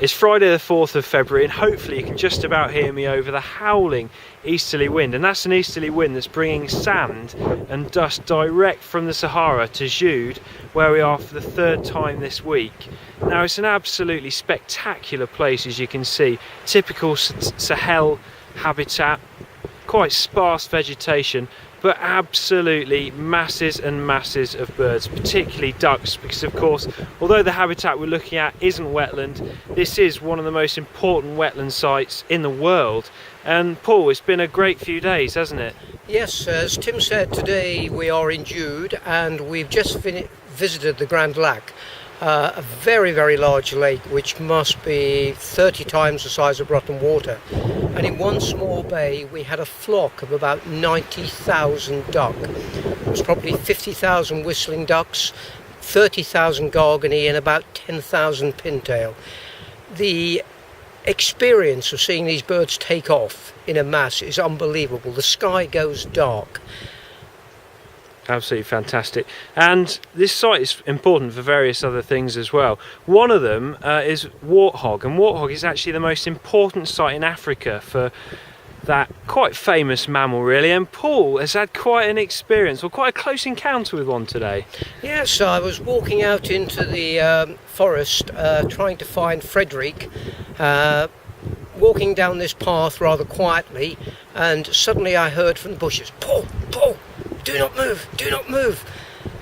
It's Friday the 4th of February, and hopefully you can just about hear me over the howling easterly wind. And that's an easterly wind that's bringing sand and dust direct from the Sahara to Djoudj, where we are for the third time this week. Now, it's an absolutely spectacular place, as you can see. Typical Sahel habitat, quite sparse vegetation, but absolutely masses and masses of birds, particularly ducks, because of course, although the habitat we're looking at isn't wetland, this is one of the most important wetland sites in the world. And Paul, it's been a great few days, hasn't it? Yes, as Tim said, today we are in Djoudj and we've just visited the Grand Lac, a very, very large lake which must be 30 times the size of Broughton Water. And in one small bay we had a flock of about 90,000 duck. It was probably 50,000 whistling ducks, 30,000 gargany and about 10,000 pintail. The experience of seeing these birds take off in a mass is unbelievable. The sky goes dark. Absolutely fantastic. And this site is important for various other things as well. One of them is warthog, and warthog is actually the most important site in Africa for that quite famous mammal, really. And Paul has had quite an experience, or quite a close encounter with one today. Yes, I was walking out into the forest trying to find Frederick, walking down this path rather quietly, and suddenly I heard from the bushes, "Paul, Paul, do not move, do not move."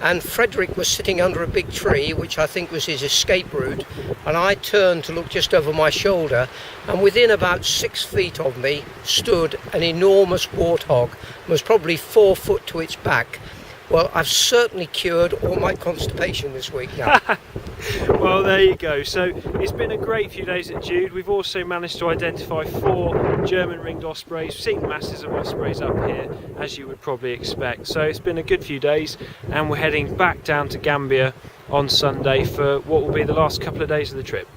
And Frederick was sitting under a big tree, which I think was his escape route, and I turned to look just over my shoulder, and within about 6 feet of me stood an enormous warthog. It was probably 4 foot to its back. Well, I've certainly cured all my constipation this week now. Well, there you go. So it's been a great few days at Djoudj. We've also managed to identify 4 German ringed ospreys. We've seen masses of ospreys up here, as you would probably expect. So it's been a good few days, and we're heading back down to Gambia on Sunday for what will be the last couple of days of the trip.